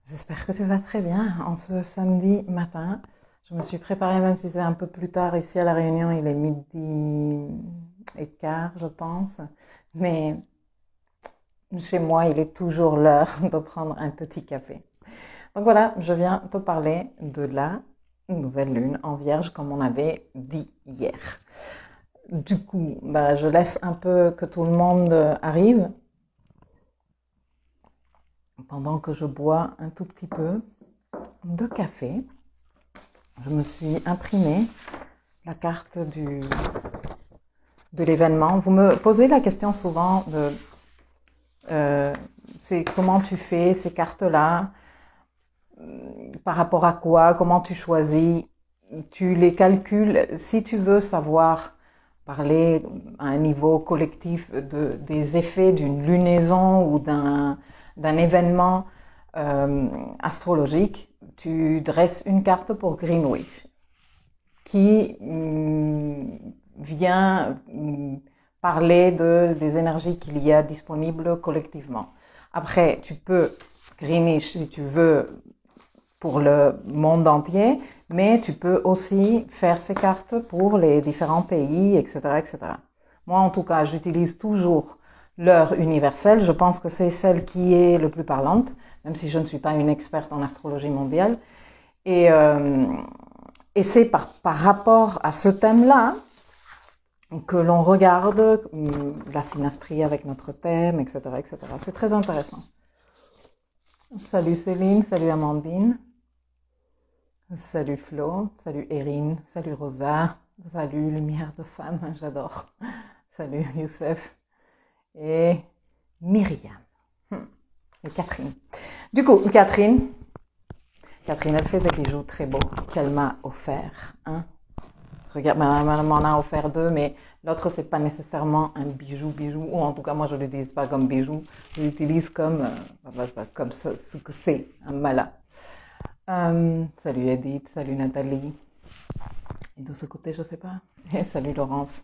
J'espère que tu vas très bien en ce samedi matin. Je me suis préparée, même si c'est un peu plus tard ici à La Réunion, il est midi et quart, je pense. Mais chez moi, il est toujours l'heure de prendre un petit café. Donc voilà, je viens te parler de la nouvelle lune en Vierge, comme on avait dit hier. Du coup, je laisse un peu que tout le monde arrive pendant que je bois un tout petit peu de café. Je me suis imprimé la carte de l'événement. Vous me posez la question souvent de c'est comment tu fais ces cartes-là, par rapport à quoi, comment tu choisis, tu les calcules. Si tu veux savoir parler à un niveau collectif des effets d'une lunaison ou d'un événement astrologique, tu dresses une carte pour Greenwich qui vient parler des énergies qu'il y a disponibles collectivement. Après, tu peux Greenwich si tu veux pour le monde entier, mais tu peux aussi faire ces cartes pour les différents pays, etc., etc. Moi, en tout cas, j'utilise toujours l'heure universelle. Je pense que c'est celle qui est le plus parlante, même si je ne suis pas une experte en astrologie mondiale. Et c'est par rapport à ce thème-là que l'on regarde la synastrie avec notre thème, etc., etc. C'est très intéressant. Salut Céline, salut Amandine. Salut Flo, salut Erin, salut Rosa, salut Lumière de Femme, j'adore. Salut Youssef et Myriam et Catherine. Du coup, Catherine, elle fait des bijoux très beaux qu'elle m'a offert. Hein. Regarde, elle m'en a offert deux, mais l'autre c'est pas nécessairement un bijou, ou en tout cas moi je l'utilise pas comme bijou, je l'utilise comme ce que c'est, un mala. Salut Edith, salut Nathalie. Et de ce côté, je sais pas. Et salut Laurence.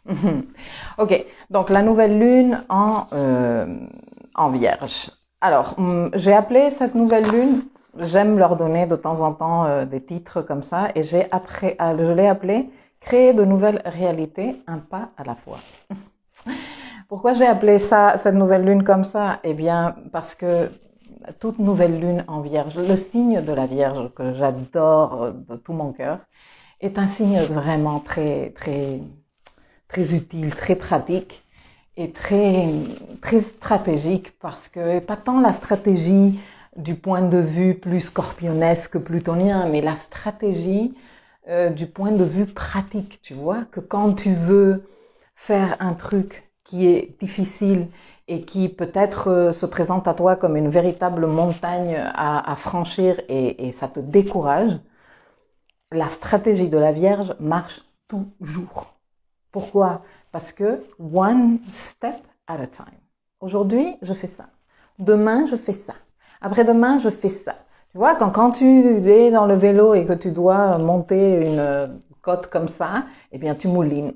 Ok, donc la nouvelle lune en Vierge. Alors, j'ai appelé cette nouvelle lune, j'aime leur donner de temps en temps des titres comme ça, et je l'ai appelée Créer de nouvelles réalités, un pas à la fois. Pourquoi j'ai appelé cette nouvelle lune comme ça? Eh bien, parce que toute nouvelle lune en Vierge, le signe de la Vierge que j'adore de tout mon cœur, est un signe vraiment très, très, très utile, très pratique et très, très stratégique parce que pas tant la stratégie du point de vue plus scorpionesque, plutonien, mais la stratégie du point de vue pratique, tu vois, que quand tu veux faire un truc qui est difficile et qui peut-être se présente à toi comme une véritable montagne à franchir et ça te décourage, la stratégie de la Vierge marche toujours. Pourquoi? Parce que one step at a time. Aujourd'hui, je fais ça. Demain, je fais ça. Après-demain, je fais ça. Tu vois, quand tu es dans le vélo et que tu dois monter une côte comme ça, eh bien, tu moulines.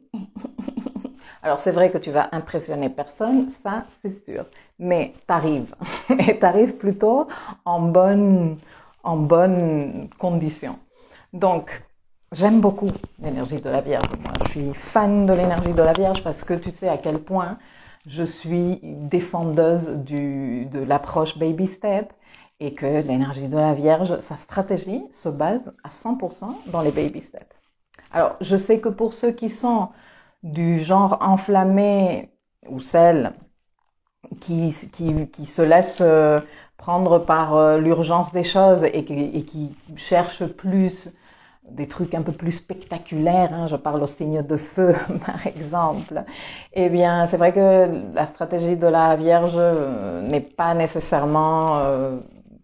Alors, c'est vrai que tu vas impressionner personne, ça, c'est sûr. Mais t'arrives. Et t'arrives plutôt en bonne condition. Donc, j'aime beaucoup l'énergie de la Vierge. Moi, je suis fan de l'énergie de la Vierge parce que tu sais à quel point je suis défendeuse de l'approche baby step et que l'énergie de la Vierge, sa stratégie se base à 100% dans les baby steps. Alors, je sais que pour ceux qui sont du genre enflammé ou celles qui se laissent prendre par l'urgence des choses et qui cherchent plus des trucs un peu plus spectaculaires, hein, je parle au signe de feu par exemple, eh bien c'est vrai que la stratégie de la Vierge n'est pas nécessairement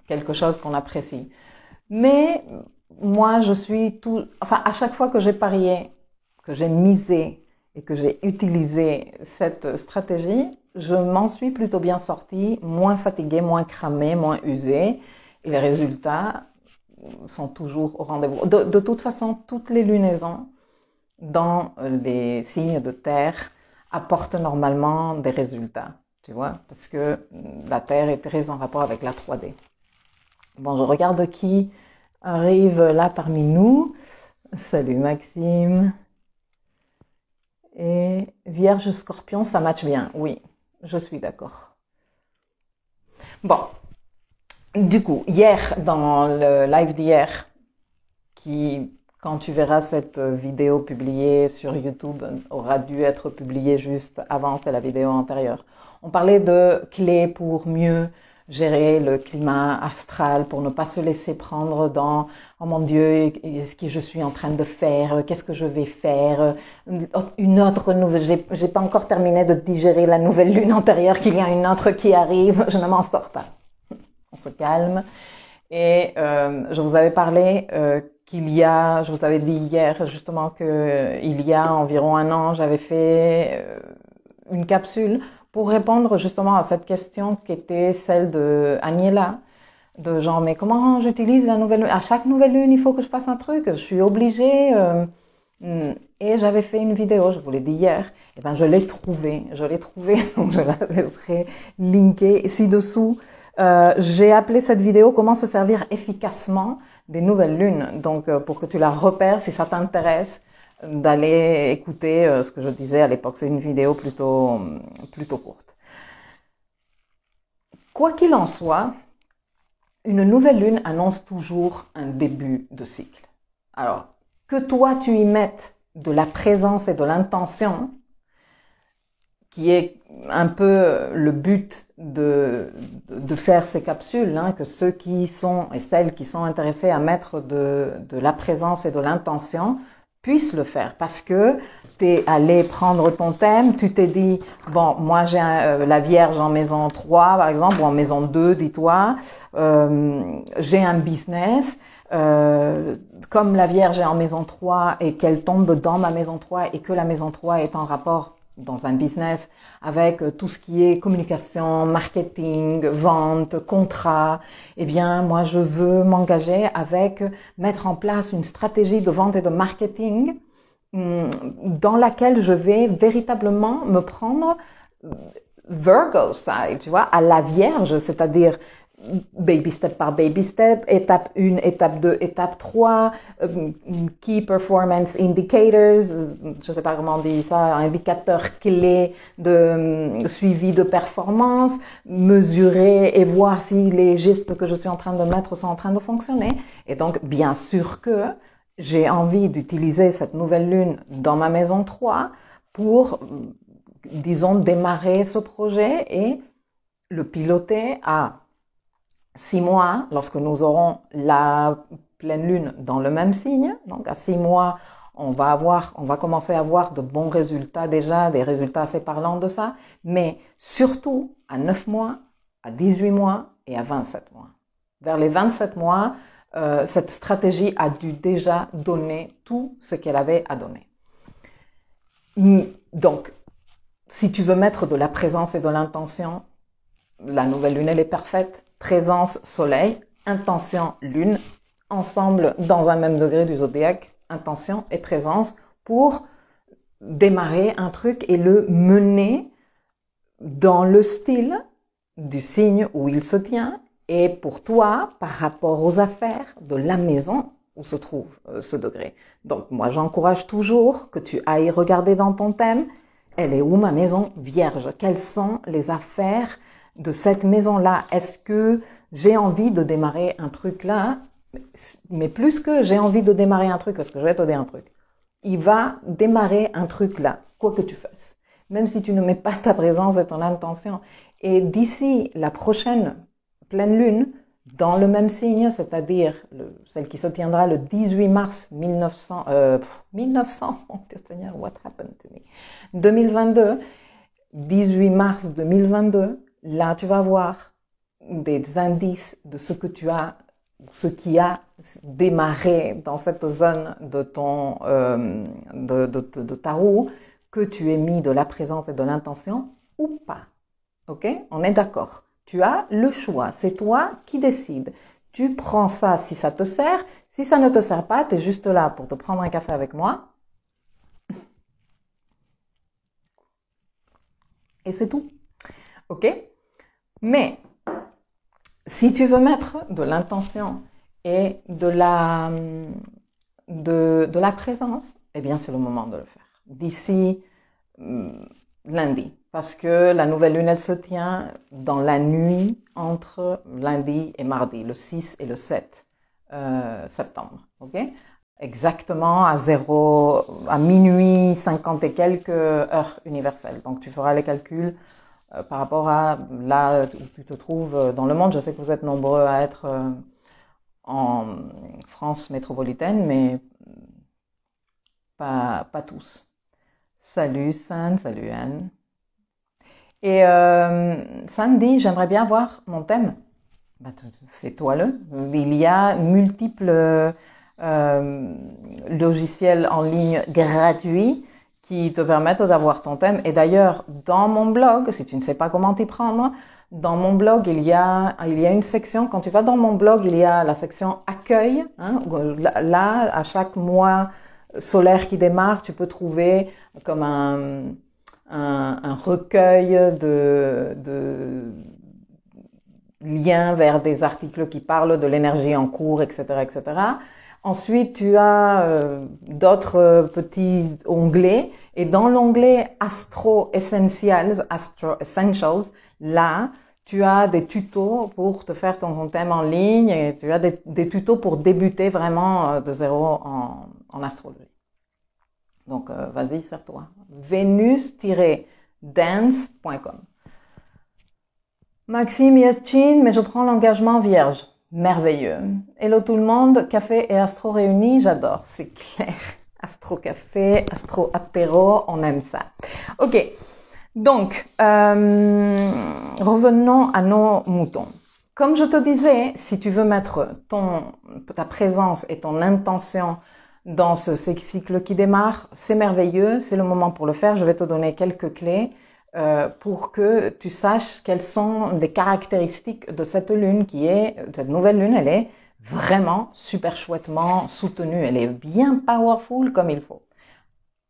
quelque chose qu'on apprécie. Mais moi je suis à chaque fois que j'ai parié, que j'ai misé et que j'ai utilisé cette stratégie, je m'en suis plutôt bien sortie, moins fatiguée, moins cramée, moins usée, et les résultats sont toujours au rendez-vous. De toute façon, toutes les lunaisons dans les signes de terre apportent normalement des résultats, tu vois, parce que la terre est très en rapport avec la 3D. Bon, je regarde qui arrive là parmi nous. Salut Maxime. Et Vierge Scorpion, ça match bien. Oui, je suis d'accord. Bon, du coup, hier, dans le live d'hier, qui, quand tu verras cette vidéo publiée sur YouTube, aura dû être publiée juste avant, c'est la vidéo antérieure. On parlait de clés pour mieux gérer le climat astral, pour ne pas se laisser prendre dans oh mon Dieu, ce que je suis en train de faire, qu'est-ce que je vais faire, une autre nouvelle, j'ai pas encore terminé de digérer la nouvelle lune antérieure, qu'il y a une autre qui arrive, je ne m'en sors pas. On se calme. Et je vous avais parlé je vous avais dit hier justement que il y a environ un an, j'avais fait une capsule pour répondre justement à cette question qui était celle de Agnella, de genre mais comment j'utilise la nouvelle lune? À chaque nouvelle lune, il faut que je fasse un truc, je suis obligée. Et j'avais fait une vidéo, je vous l'ai dit hier, et ben je l'ai trouvée, donc je la laisserai linkée ci-dessous. J'ai appelé cette vidéo comment se servir efficacement des nouvelles lunes. Donc pour que tu la repères, si ça t'intéresse, d'aller écouter ce que je disais à l'époque. C'est une vidéo plutôt courte. Quoi qu'il en soit, une nouvelle lune annonce toujours un début de cycle. Alors, que toi tu y mettes de la présence et de l'intention, qui est un peu le but de faire ces capsules, hein, que ceux qui sont et celles qui sont intéressés à mettre de la présence et de l'intention puissent le faire, parce que t'es allé prendre ton thème, tu t'es dit, bon, moi j'ai la Vierge en maison 3 par exemple, ou en maison 2, dis-toi, j'ai un business, comme la Vierge est en maison 3 et qu'elle tombe dans ma maison 3 et que la maison 3 est en rapport dans un business avec tout ce qui est communication, marketing, vente, contrat, eh bien, moi, je veux m'engager avec mettre en place une stratégie de vente et de marketing dans laquelle je vais véritablement me prendre Virgo side, tu vois, à la Vierge, c'est-à-dire baby step par baby step, étape 1, étape 2, étape 3, key performance indicators, je sais pas comment on dit ça, indicateurs clés de suivi de performance, mesurer et voir si les gestes que je suis en train de mettre sont en train de fonctionner. Et donc, bien sûr que j'ai envie d'utiliser cette nouvelle lune dans ma maison 3 pour, disons, démarrer ce projet et le piloter à 6 mois, lorsque nous aurons la pleine lune dans le même signe. Donc, à 6 mois, on va commencer à avoir de bons résultats déjà, des résultats assez parlants de ça. Mais surtout, à 9 mois, à 18 mois et à 27 mois. Vers les 27 mois, cette stratégie a dû déjà donner tout ce qu'elle avait à donner. Donc, si tu veux mettre de la présence et de l'intention, la nouvelle lune, elle est parfaite. Présence, soleil, intention, lune, ensemble dans un même degré du zodiaque, intention et présence, pour démarrer un truc et le mener dans le style du signe où il se tient et pour toi, par rapport aux affaires de la maison où se trouve ce degré. Donc moi, j'encourage toujours que tu ailles regarder dans ton thème, elle est où ma maison vierge? Quelles sont les affaires de cette maison-là? Est-ce que j'ai envie de démarrer un truc là? Mais plus que j'ai envie de démarrer un truc, parce que je vais te dire un truc. Il va démarrer un truc là, quoi que tu fasses. Même si tu ne mets pas ta présence et ton intention. Et d'ici la prochaine pleine lune, dans le même signe, c'est-à-dire celle qui se tiendra le 18 mars 1900, oh Seigneur, what happened to me? 2022, 18 mars 2022, là tu vas voir des indices de ce que tu as, ce qui a démarré dans cette zone de ton, de ta roue, que tu aies mis de la présence et de l'intention ou pas. Ok? On est d'accord. Tu as le choix. C'est toi qui décides. Tu prends ça si ça te sert. Si ça ne te sert pas, tu es juste là pour te prendre un café avec moi. Et c'est tout. Ok? Mais Si tu veux mettre de l'intention et de la présence, eh bien, c'est le moment de le faire. D'ici lundi. Parce que la nouvelle lune, elle se tient dans la nuit entre lundi et mardi, le 6 et le 7 septembre. Ok? Exactement à minuit 50 et quelques heures universelles. Donc, tu feras les calculs par rapport à là où tu te trouves dans le monde. Je sais que vous êtes nombreux à être en France métropolitaine, mais pas tous. Salut San, salut Anne. Et San dit, j'aimerais bien voir mon thème. Bah, fais-toi-le. Il y a multiples logiciels en ligne gratuits qui te permettent d'avoir ton thème. Et d'ailleurs, dans mon blog, si tu ne sais pas comment t'y prendre, dans mon blog, il y a une section, quand tu vas dans mon blog, il y a la section accueil. Hein, là, à chaque mois solaire qui démarre, tu peux trouver comme un recueil de liens vers des articles qui parlent de l'énergie en cours, etc., etc. Ensuite, tu as d'autres petits onglets, et dans l'onglet Astro Essentials, là, tu as des tutos pour te faire ton thème en ligne, et tu as des tutos pour débuter vraiment de zéro en astrologie. Donc, vas-y, sers-toi. Venus-dance.com. Maxime Yeschin, mais je prends l'engagement vierge. Merveilleux. Hello tout le monde, café et astro réunis, j'adore, c'est clair. Astro café, astro apéro, on aime ça. Ok, donc, revenons à nos moutons. Comme je te disais, si tu veux mettre ta présence et ton intention dans ce cycle qui démarre, c'est merveilleux, c'est le moment pour le faire. Je vais te donner quelques clés pour que tu saches quelles sont les caractéristiques de cette lune cette nouvelle lune, elle est vraiment super chouettement soutenue. Elle est bien powerful comme il faut.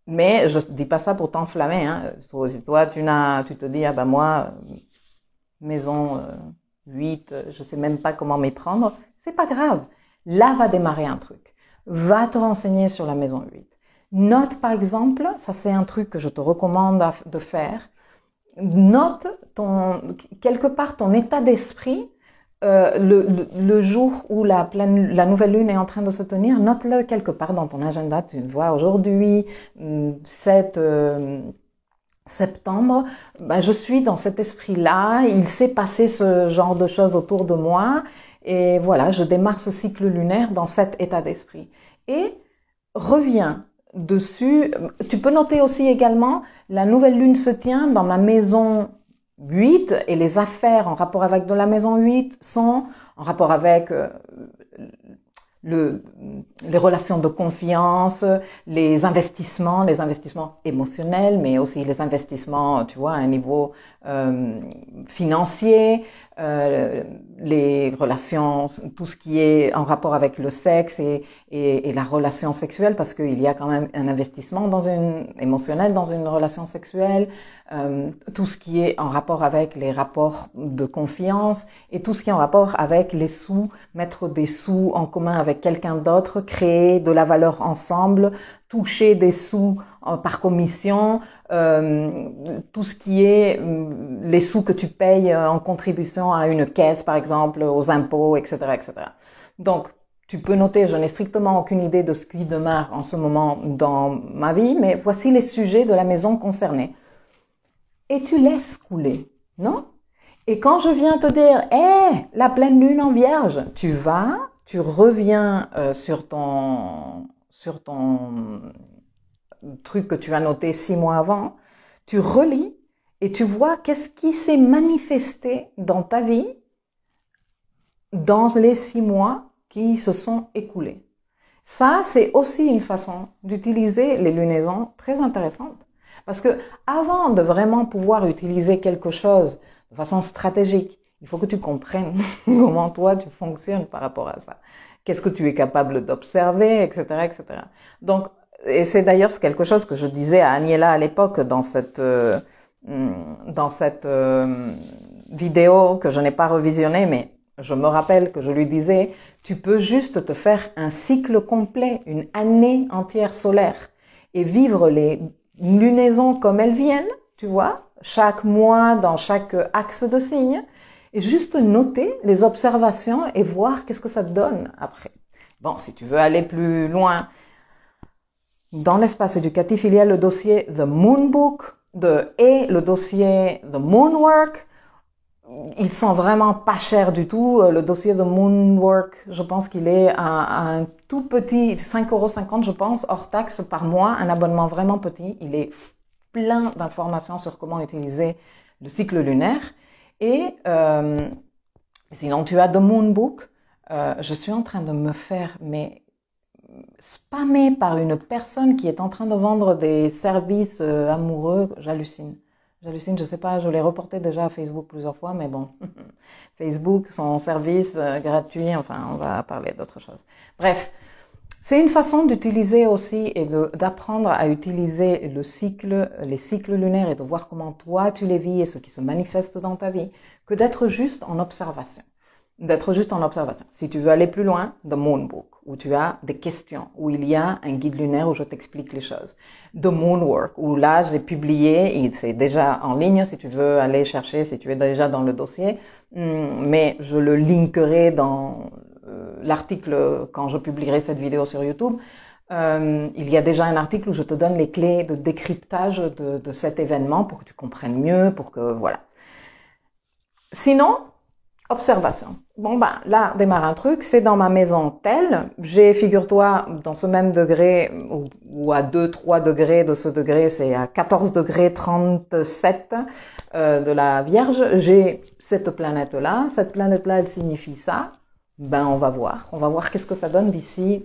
Mais je dis pas ça pour t'enflammer, hein. Si toi, tu te dis, ah ben moi, maison 8, je sais même pas comment m'y prendre, c'est pas grave. Là va démarrer un truc. Va te renseigner sur la maison 8. Note par exemple, ça c'est un truc que je te recommande de faire, note quelque part ton état d'esprit le jour où la nouvelle lune est en train de se tenir, note-le quelque part dans ton agenda. Tu vois, aujourd'hui, 7 septembre, je suis dans cet esprit-là, il s'est passé ce genre de choses autour de moi, et voilà, je démarre ce cycle lunaire dans cet état d'esprit. Et reviens dessus. Tu peux noter aussi également, la nouvelle lune se tient dans ma maison 8 et les affaires en rapport avec de la maison 8 sont en rapport avec les relations de confiance, les investissements émotionnels, mais aussi les investissements, tu vois, à un niveau financier, les relations, tout ce qui est en rapport avec le sexe et la relation sexuelle, parce qu'il y a quand même un investissement émotionnel dans une relation sexuelle, tout ce qui est en rapport avec les rapports de confiance et tout ce qui est en rapport avec les sous, mettre des sous en commun avec quelqu'un d'autre, créer de la valeur ensemble, toucher des sous par commission, tout ce qui est les sous que tu payes en contribution à une caisse, par exemple, aux impôts, etc., etc. Donc, tu peux noter, je n'ai strictement aucune idée de ce qui démarre en ce moment dans ma vie, mais voici les sujets de la maison concernée. Et tu laisses couler, non? Et quand je viens te dire, la pleine lune en vierge, tu reviens sur ton truc que tu as noté 6 mois avant, tu relis et tu vois qu'est-ce qui s'est manifesté dans ta vie dans les 6 mois qui se sont écoulés. Ça, c'est aussi une façon d'utiliser les lunaisons très intéressante. Parce que avant de vraiment pouvoir utiliser quelque chose de façon stratégique, il faut que tu comprennes comment toi tu fonctionnes par rapport à ça. Qu'est-ce que tu es capable d'observer, etc., etc. Donc, et c'est d'ailleurs quelque chose que je disais à Aniela à l'époque dans cette vidéo que je n'ai pas revisionnée, mais je me rappelle que je lui disais, tu peux juste te faire un cycle complet, une année entière solaire et vivre les lunaisons comme elles viennent, tu vois, chaque mois dans chaque axe de signe, et juste noter les observations et voir qu'est-ce que ça te donne après. Bon, si tu veux aller plus loin, dans l'espace éducatif, il y a le dossier The Moon Book et le dossier The Moonwork. Ils sont vraiment pas chers du tout. Le dossier The Moonwork, je pense qu'il est à un tout petit 5,50 €, je pense, hors taxe par mois, un abonnement vraiment petit. Il est plein d'informations sur comment utiliser le cycle lunaire. Et sinon, tu as The Moon Book. Je suis en train de me faire spammer par une personne qui est en train de vendre des services amoureux. J'hallucine, je sais pas, je l'ai reporté déjà à Facebook plusieurs fois, mais bon, Facebook, son service gratuit, enfin, on va parler d'autre chose. Bref, c'est une façon d'utiliser aussi et d'apprendre à utiliser les cycles lunaires et de voir comment toi tu les vis et ce qui se manifeste dans ta vie, que d'être juste en observation. Si tu veux aller plus loin, The Moon Book, où tu as des questions, où il y a un guide lunaire où je t'explique les choses. The Moonwork, où là j'ai publié, et c'est déjà en ligne si tu veux aller chercher, si tu es déjà dans le dossier, mais je le linkerai dans l'article quand je publierai cette vidéo sur YouTube. Il y a déjà un article où je te donne les clés de décryptage de cet événement pour que tu comprennes mieux, pour que voilà. Sinon, observation. Bon, là, démarre un truc, c'est dans ma maison telle. J'ai, figure-toi, dans ce même degré, ou à 2-3 degrés de ce degré, c'est à 14 degrés 37 de la Vierge. J'ai cette planète-là. Cette planète-là, elle signifie ça. On va voir. On va voir qu'est-ce que ça donne d'ici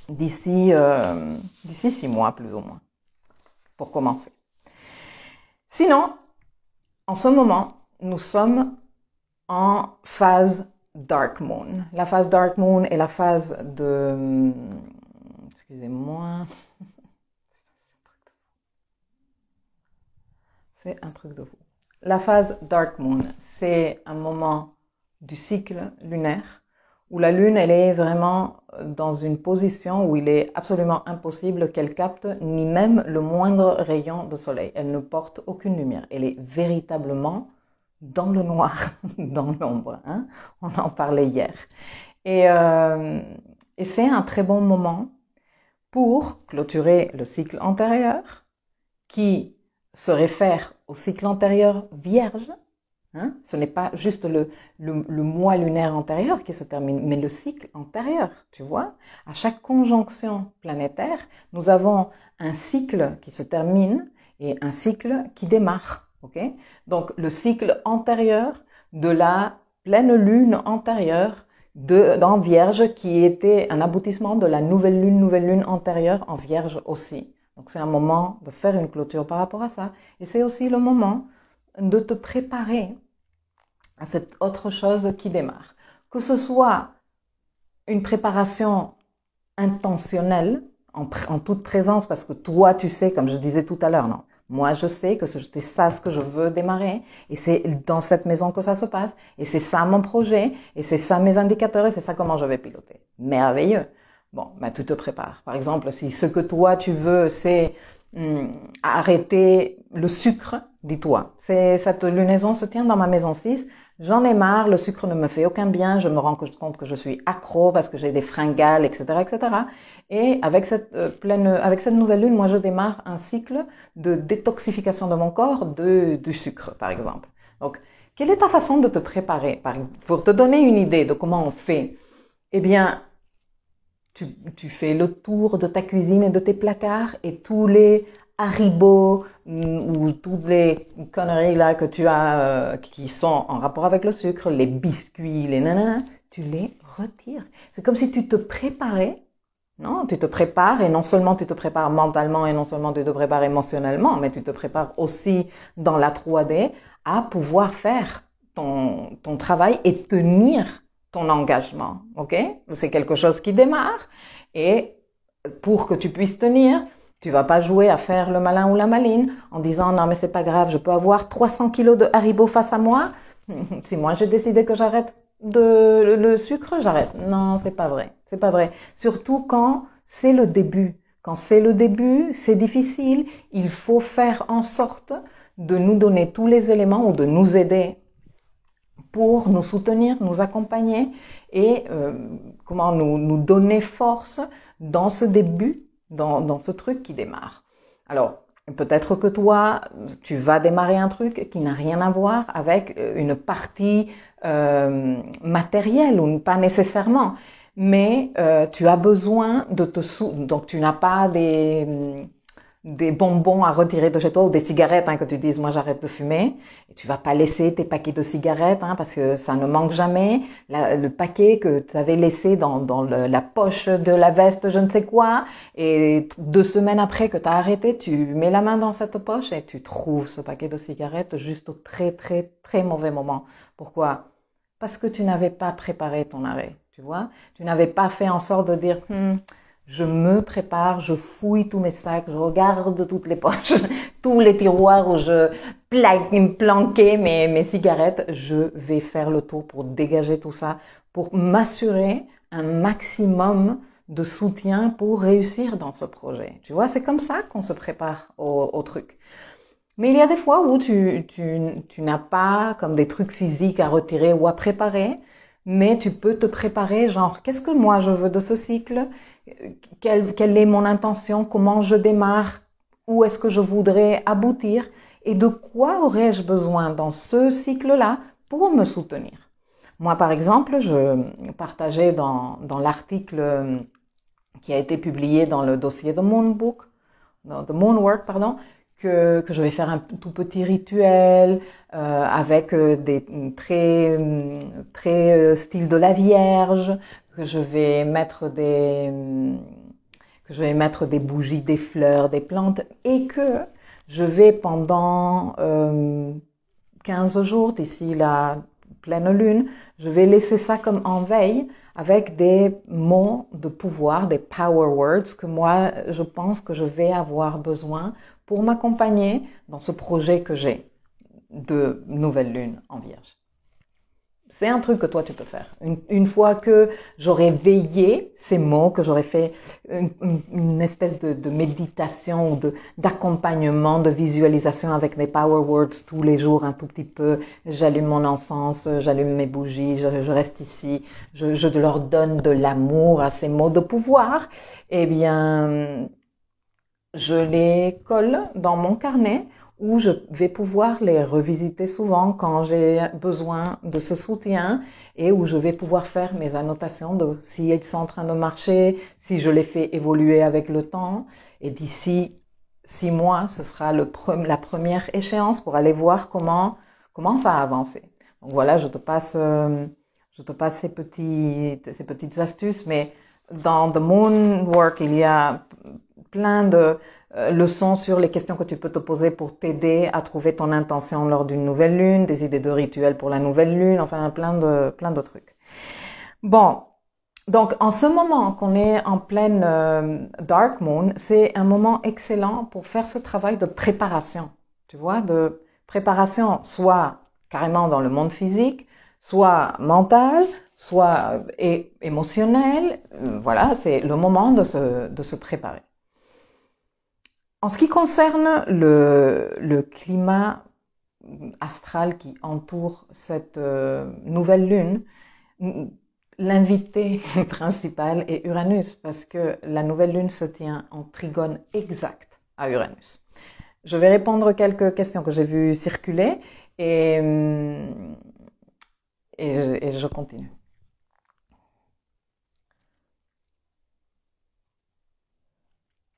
6 mois, plus ou moins, pour commencer. Sinon, en ce moment, nous sommes en phase Dark Moon. La phase Dark Moon est la phase de... Excusez-moi. C'est un truc de fou. La phase Dark Moon, c'est un moment du cycle lunaire où la Lune, elle est vraiment dans une position où il est absolument impossible qu'elle capte ni même le moindre rayon de soleil. Elle ne porte aucune lumière. Elle est véritablement dans le noir, dans l'ombre. Hein? On en parlait hier. Et c'est un très bon moment pour clôturer le cycle antérieur qui se réfère au cycle antérieur vierge. Hein? Ce n'est pas juste le mois lunaire antérieur qui se termine, mais le cycle antérieur, tu vois. À chaque conjonction planétaire, nous avons un cycle qui se termine et un cycle qui démarre. Okay? Donc, le cycle antérieur de la pleine lune antérieure dans Vierge qui était un aboutissement de la nouvelle lune antérieure en Vierge aussi. Donc, c'est un moment de faire une clôture par rapport à ça. Et c'est aussi le moment de te préparer à cette autre chose qui démarre. Que ce soit une préparation intentionnelle, en toute présence, parce que toi, tu sais, comme je disais tout à l'heure, non? Moi, je sais que c'est ça ce que je veux démarrer et c'est dans cette maison que ça se passe et c'est ça mon projet et c'est ça mes indicateurs et c'est ça comment je vais piloter. Merveilleux. Bon, tu te prépares. Par exemple, si ce que toi tu veux, c'est arrêter le sucre, dis-toi. Cette lunaison se tient dans ma maison 6. J'en ai marre, le sucre ne me fait aucun bien, je me rends compte que je suis accro parce que j'ai des fringales, etc., etc. Et avec cette nouvelle lune, moi je démarre un cycle de détoxification de mon corps du sucre, par exemple. Donc, quelle est ta façon de te préparer? Pour te donner une idée de comment on fait, eh bien, tu fais le tour de ta cuisine et de tes placards et tous les Haribo ou toutes les conneries là que tu as qui sont en rapport avec le sucre, les biscuits, les nanana, tu les retires. C'est comme si tu te préparais, non? Tu te prépares et non seulement tu te prépares mentalement et non seulement tu te prépares émotionnellement, mais tu te prépares aussi dans la 3D à pouvoir faire ton travail et tenir ton engagement, ok? C'est quelque chose qui démarre et pour que tu puisses tenir, tu vas pas jouer à faire le malin ou la maline en disant non mais c'est pas grave, je peux avoir 300 kilos de Haribo face à moi. Si moi j'ai décidé que j'arrête, le sucre, j'arrête. Non, c'est pas vrai. C'est pas vrai. Surtout quand c'est le début. Quand c'est le début, c'est difficile. Il faut faire en sorte de nous donner tous les éléments ou de nous aider pour nous soutenir, nous accompagner et comment nous donner force dans ce début, dans ce truc qui démarre. Alors, peut-être que toi, tu vas démarrer un truc qui n'a rien à voir avec une partie matérielle ou pas nécessairement, mais tu as besoin de donc tu n'as pas des bonbons à retirer de chez toi ou des cigarettes, que tu dises moi j'arrête de fumer, et tu vas pas laisser tes paquets de cigarettes parce que ça ne manque jamais. Le paquet que tu avais laissé dans la poche de la veste je ne sais quoi, et 2 semaines après que tu as arrêté, tu mets la main dans cette poche et tu trouves ce paquet de cigarettes juste au très très très mauvais moment. Pourquoi? Parce que tu n'avais pas préparé ton arrêt, tu vois. Tu n'avais pas fait en sorte de dire je me prépare, je fouille tous mes sacs, je regarde toutes les poches, tous les tiroirs où je planquais mes cigarettes. Je vais faire le tour pour dégager tout ça, pour m'assurer un maximum de soutien pour réussir dans ce projet. Tu vois, c'est comme ça qu'on se prépare au truc. Mais il y a des fois où tu n'as pas comme des trucs physiques à retirer ou à préparer, mais tu peux te préparer genre, qu'est-ce que moi je veux de ce cycle? Quelle est mon intention, comment je démarre, où est-ce que je voudrais aboutir et de quoi aurais-je besoin dans ce cycle-là pour me soutenir. Moi, par exemple, je partageais dans l'article qui a été publié dans le dossier The Moon Work, que je vais faire un tout petit rituel avec des très style de la Vierge, que je vais mettre des bougies, des fleurs, des plantes, et que je vais pendant 15 jours d'ici la pleine lune, je vais laisser ça comme en veille avec des mots de pouvoir, des power words que moi je pense que je vais avoir besoin pour m'accompagner dans ce projet que j'ai de nouvelle lune en Vierge. C'est un truc que toi tu peux faire. Une fois que j'aurai veillé ces mots, que j'aurai fait une espèce de méditation ou d'accompagnement, de visualisation avec mes power words tous les jours un tout petit peu, j'allume mon encens, j'allume mes bougies, je reste ici, je leur donne de l'amour à ces mots de pouvoir, eh bien, je les colle dans mon carnet où je vais pouvoir les revisiter souvent quand j'ai besoin de ce soutien et où je vais pouvoir faire mes annotations de si ils sont en train de marcher, si je les fais évoluer avec le temps. Et d'ici 6 mois, ce sera la première échéance pour aller voir comment ça a avancé. Donc voilà, je te passe ces petites astuces, mais dans The Moon Work, il y a plein de leçons sur les questions que tu peux te poser pour t'aider à trouver ton intention lors d'une nouvelle lune, des idées de rituels pour la nouvelle lune, enfin plein de trucs. Bon, donc en ce moment qu'on est en pleine Dark Moon, c'est un moment excellent pour faire ce travail de préparation, tu vois, de préparation soit carrément dans le monde physique, soit mental, soit émotionnel. Voilà, c'est le moment de se préparer. En ce qui concerne le climat astral qui entoure cette nouvelle lune, l'invité principal est Uranus parce que la nouvelle lune se tient en trigone exact à Uranus. Je vais répondre quelques questions que j'ai vues circuler et je continue.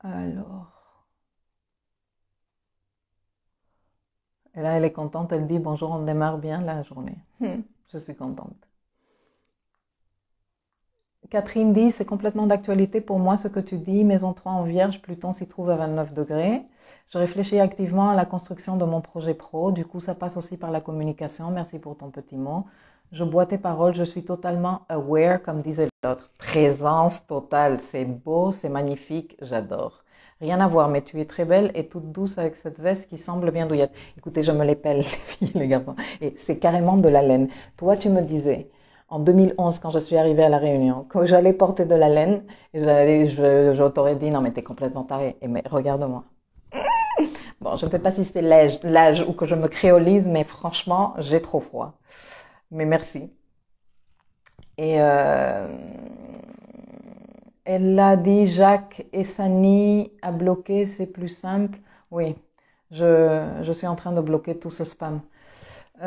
Alors... Et là, elle est contente, elle dit « Bonjour, on démarre bien la journée. » Je suis contente. Catherine dit « C'est complètement d'actualité pour moi ce que tu dis. Maison 3 en Vierge, Pluton s'y trouve à 29 degrés. Je réfléchis activement à la construction de mon projet pro. Du coup, ça passe aussi par la communication. Merci pour ton petit mot. Je bois tes paroles, je suis totalement aware, comme disait l'autre. Présence totale, c'est beau, c'est magnifique, j'adore. Rien à voir, mais tu es très belle et toute douce avec cette veste qui semble bien douillette. Écoutez, je me les pèle, les filles et les garçons. Et c'est carrément de la laine. Toi, tu me disais, en 2011 quand je suis arrivée à La Réunion, que j'allais porter de la laine, et je t'aurais dit, non mais t'es complètement tarée. Et mais regarde-moi. Bon, je ne sais pas si c'est l'âge ou que je me créolise, mais franchement, j'ai trop froid. Mais merci. Et elle a dit, Jacques et Sani à bloquer, c'est plus simple. Oui, je suis en train de bloquer tout ce spam.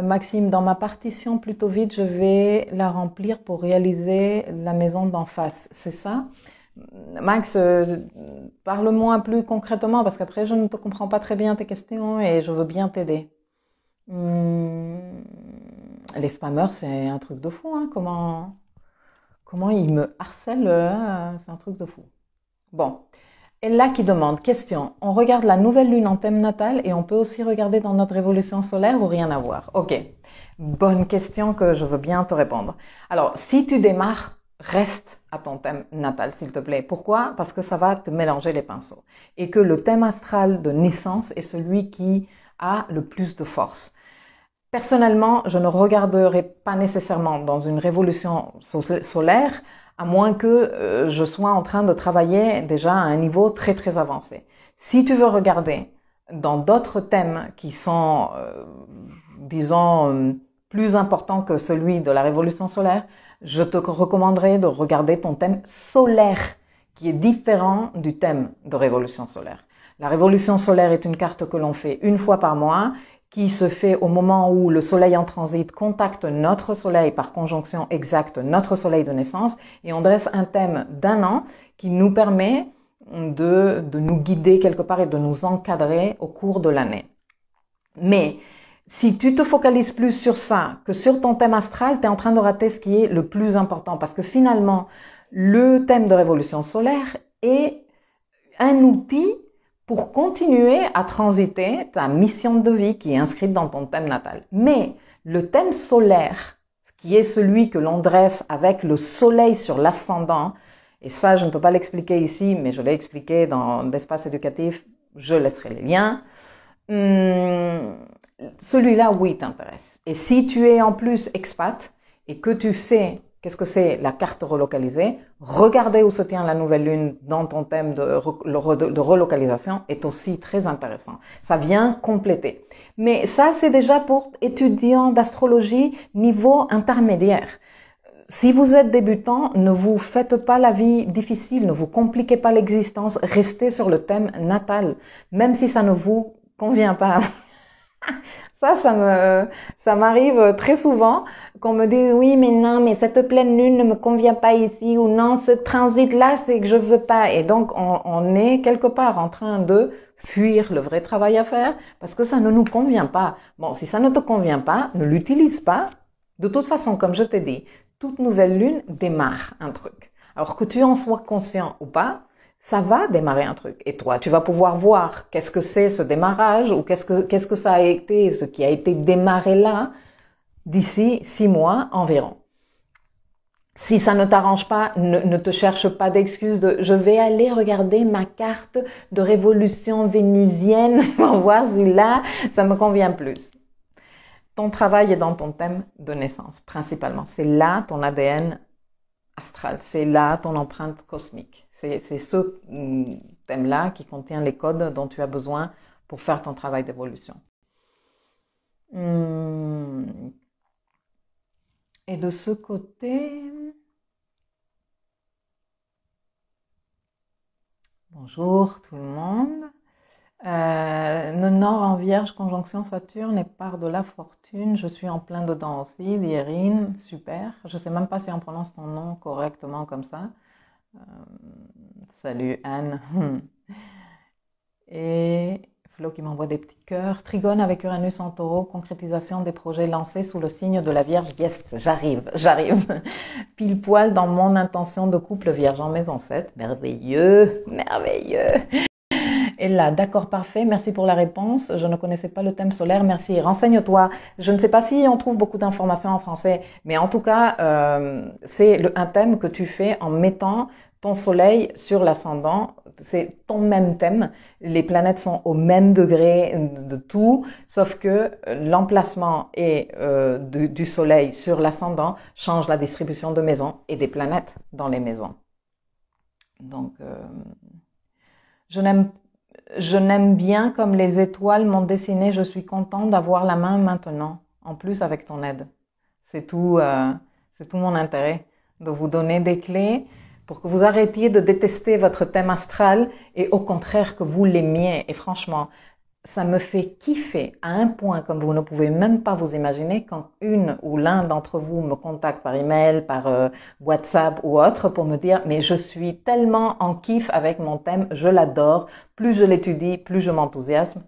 Maxime, dans ma partition plutôt vide, je vais la remplir pour réaliser la maison d'en face. C'est ça? Max, parle-moi plus concrètement parce qu'après je ne te comprends pas très bien tes questions et je veux bien t'aider. Les spammers, c'est un truc de fou, hein. Comment ils me harcèlent, c'est un truc de fou. Bon. Ella qui demande, question, on regarde la nouvelle lune en thème natal et on peut aussi regarder dans notre révolution solaire ou rien à voir? Ok, bonne question que je veux bien te répondre. Alors, si tu démarres, reste à ton thème natal, s'il te plaît. Pourquoi? Parce que ça va te mélanger les pinceaux. Et que le thème astral de naissance est celui qui a le plus de force. Personnellement, je ne regarderai pas nécessairement dans une révolution solaire à moins que je sois en train de travailler déjà à un niveau très très avancé. Si tu veux regarder dans d'autres thèmes qui sont, disons, plus importants que celui de la révolution solaire, je te recommanderais de regarder ton thème solaire, qui est différent du thème de révolution solaire. La révolution solaire est une carte que l'on fait une fois par mois, qui se fait au moment où le soleil en transit contacte notre soleil par conjonction exacte, notre soleil de naissance, et on dresse un thème d'un an qui nous permet de nous guider quelque part et de nous encadrer au cours de l'année. Mais si tu te focalises plus sur ça que sur ton thème astral, tu es en train de rater ce qui est le plus important, parce que finalement, le thème de révolution solaire est un outil pour continuer à transiter ta mission de vie qui est inscrite dans ton thème natal. Mais le thème solaire, qui est celui que l'on dresse avec le soleil sur l'ascendant, et ça je ne peux pas l'expliquer ici, mais je l'ai expliqué dans l'espace éducatif, je laisserai les liens, celui-là oui t'intéresse. Et si tu es en plus expat et que tu sais qu'est-ce que c'est la carte relocalisée? Regarder où se tient la nouvelle lune dans ton thème de relocalisation est aussi très intéressant. Ça vient compléter. Mais ça, c'est déjà pour étudiants d'astrologie niveau intermédiaire. Si vous êtes débutant, ne vous faites pas la vie difficile, ne vous compliquez pas l'existence, restez sur le thème natal, même si ça ne vous convient pas. Ça m'arrive très souvent qu'on me dise oui mais non mais cette pleine lune ne me convient pas ici ou non ce transit là c'est que je veux pas et donc on est quelque part en train de fuir le vrai travail à faire parce que ça ne nous convient pas. Bon, si ça ne te convient pas, ne l'utilise pas. De toute façon, comme je t'ai dit, toute nouvelle lune démarre un truc. Alors que tu en sois conscient ou pas, ça va démarrer un truc. Et toi, tu vas pouvoir voir qu'est-ce que c'est ce démarrage ou qu'est-ce que ça a été, ce qui a été démarré là, d'ici 6 mois environ. Si ça ne t'arrange pas, ne te cherche pas d'excuses de « je vais aller regarder ma carte de révolution vénusienne pour voir si là, ça me convient plus ». Ton travail est dans ton thème de naissance, principalement. C'est là ton ADN astral, c'est là ton empreinte cosmique. C'est ce thème-là qui contient les codes dont tu as besoin pour faire ton travail d'évolution. Et de ce côté... Bonjour tout le monde. Le Nord en Vierge, conjonction Saturne et part de la fortune. Je suis en plein dedans aussi. Lierine, super. Je sais même pas si on prononce ton nom correctement comme ça. Salut Anne. Et Flo qui m'envoie des petits cœurs. Trigone avec Uranus en Taureau, concrétisation des projets lancés sous le signe de la Vierge. Yes, j'arrive. Pile poil dans mon intention de couple Vierge en maison 7. Merveilleux. Et là, d'accord, parfait. Merci pour la réponse. Je ne connaissais pas le thème solaire. Merci. Renseigne-toi. Je ne sais pas si on trouve beaucoup d'informations en français, mais en tout cas, c'est un thème que tu fais en mettant ton soleil sur l'ascendant c'est ton même thème. Les planètes sont au même degré de tout, sauf que l'emplacement du Soleil sur l'ascendant change la distribution de maisons et des planètes dans les maisons. Donc, je n'aime bien comme les étoiles m'ont dessiné. Je suis contente d'avoir la main maintenant, en plus avec ton aide. C'est tout mon intérêt, de vous donner des clés pour que vous arrêtiez de détester votre thème astral et au contraire que vous l'aimiez. Et franchement, ça me fait kiffer à un point comme vous ne pouvez même pas vous imaginer quand une ou l'un d'entre vous me contacte par email, par WhatsApp ou autre pour me dire mais je suis tellement en kiff avec mon thème, je l'adore, plus je l'étudie, plus je m'enthousiasme.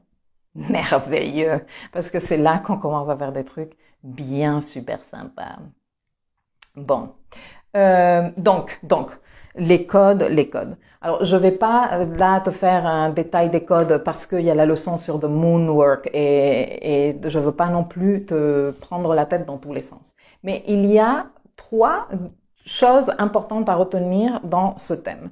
Merveilleux, parce que c'est là qu'on commence à faire des trucs bien super sympas. Bon, donc, les codes. Alors, je vais pas là te faire un détail des codes parce qu'il y a la leçon sur the moonwork et je veux pas non plus te prendre la tête dans tous les sens. Mais il y a 3 choses importantes à retenir dans ce thème.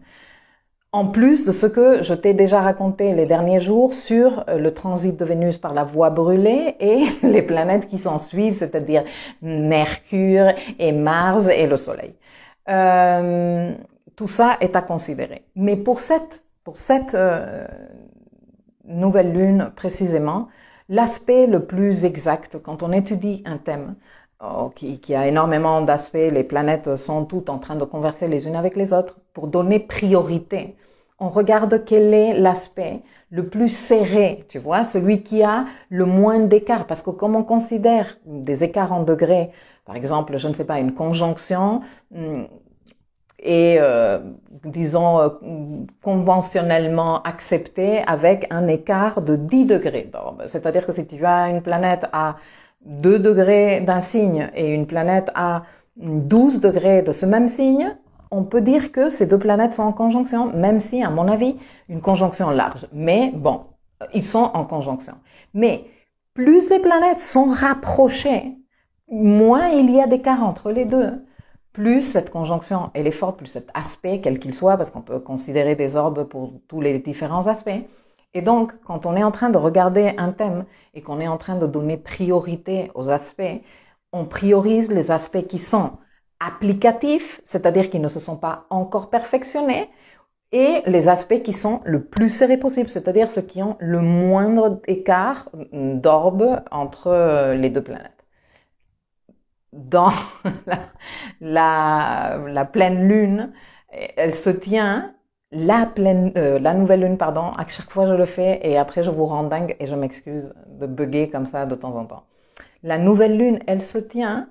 En plus de ce que je t'ai déjà raconté les derniers jours sur le transit de Vénus par la voie brûlée et les planètes qui s'en suivent, c'est-à-dire Mercure et Mars et le Soleil. Tout ça est à considérer. Mais pour cette nouvelle lune précisément, l'aspect le plus exact quand on étudie un thème, qui a énormément d'aspects, les planètes sont toutes en train de converser les unes avec les autres pour donner priorité. On regarde quel est l'aspect le plus serré, tu vois, celui qui a le moins d'écart, parce que comme on considère des écarts en degrés, par exemple, je ne sais pas, une conjonction est, disons, conventionnellement acceptée avec un écart de 10 degrés d'orbe. C'est-à-dire que si tu as une planète à 2 degrés d'un signe et une planète à 12 degrés de ce même signe, on peut dire que ces 2 planètes sont en conjonction, même si, à mon avis, une conjonction large. Mais bon, ils sont en conjonction. Mais plus les planètes sont rapprochées, moins il y a d'écart entre les deux. Plus cette conjonction elle est forte, plus cet aspect, quel qu'il soit, parce qu'on peut considérer des orbes pour tous les différents aspects. Et donc, quand on est en train de regarder un thème et qu'on est en train de donner priorité aux aspects, on priorise les aspects qui sont applicatifs, c'est-à-dire qui ne se sont pas encore perfectionnés, et les aspects qui sont le plus serrés possible, c'est-à-dire ceux qui ont le moindre écart d'orbe entre les 2 planètes. Dans la pleine lune, elle se tient, la nouvelle lune, pardon, à chaque fois je le fais et après je vous rends dingue et je m'excuse de bugger comme ça de temps en temps. La nouvelle lune, elle se tient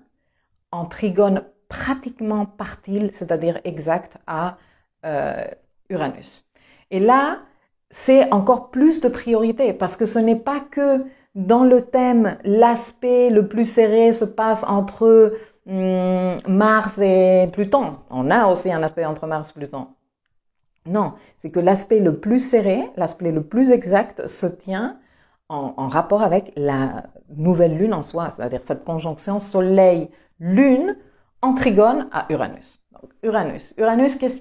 en trigone pratiquement partile, c'est-à-dire exact à Uranus. Et là, c'est encore plus de priorité parce que ce n'est pas que dans le thème, l'aspect le plus serré se passe entre Mars et Pluton. On a aussi un aspect entre Mars et Pluton. Non, c'est que l'aspect le plus serré, l'aspect le plus exact se tient en rapport avec la nouvelle lune en soi, c'est-à-dire cette conjonction Soleil-Lune en trigone à Uranus. Donc, Uranus, qu'est-ce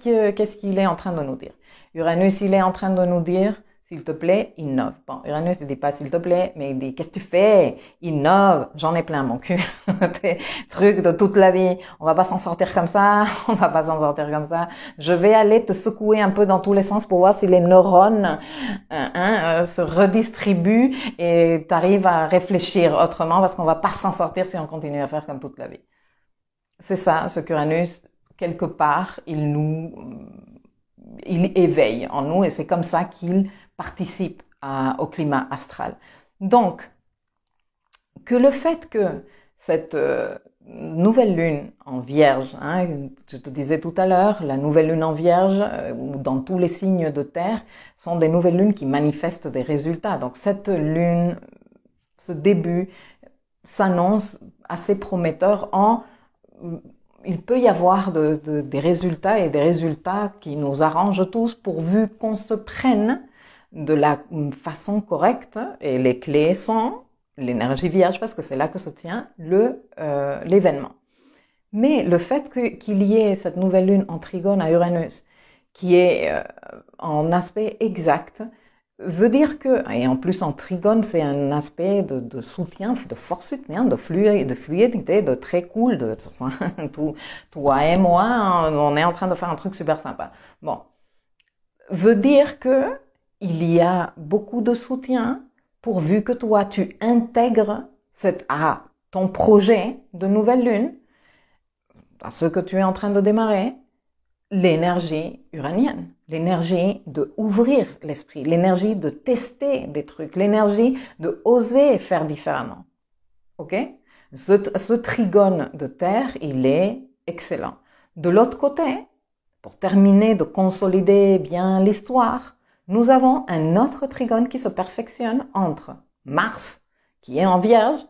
qu'il est en train de nous dire? Uranus, il est en train de nous dire, s'il te plaît, innove. Bon, Uranus, il dit pas s'il te plaît, mais il dit, qu'est-ce que tu fais? Innove. J'en ai plein mon cul. Des trucs de toute la vie. On va pas s'en sortir comme ça. On va pas s'en sortir comme ça. Je vais aller te secouer un peu dans tous les sens pour voir si les neurones, se redistribuent et t'arrives à réfléchir autrement parce qu'on va pas s'en sortir si on continue à faire comme toute la vie. C'est ça, ce qu'Uranus, quelque part, il éveille en nous et c'est comme ça qu'il participe au climat astral. Donc, que le fait que cette nouvelle lune en Vierge, je te disais tout à l'heure, la nouvelle lune en Vierge, dans tous les signes de terre, sont des nouvelles lunes qui manifestent des résultats. Donc cette lune, ce début, s'annonce assez prometteur il peut y avoir des résultats et des résultats qui nous arrangent tous pourvu qu'on se prenne de la façon correcte et les clés sont l'énergie vierge parce que c'est là que se tient l'événement. Mais le fait qu'il y ait cette nouvelle lune en trigone à Uranus qui est en aspect exact, veut dire que, et en plus en trigone, c'est un aspect de soutien, de force soutien, de fluidité, de très cool, toi et moi, on est en train de faire un truc super sympa. Bon, veut dire que il y a beaucoup de soutien pourvu que toi tu intègres ton projet de nouvelle lune, à ce que tu es en train de démarrer, l'énergie uranienne, l'énergie de ouvrir l'esprit, l'énergie de tester des trucs, l'énergie de oser faire différemment. Ok? Ce trigone de terre, il est excellent. De l'autre côté, pour terminer de consolider bien l'histoire, nous avons un autre trigone qui se perfectionne entre Mars, qui est en Vierge.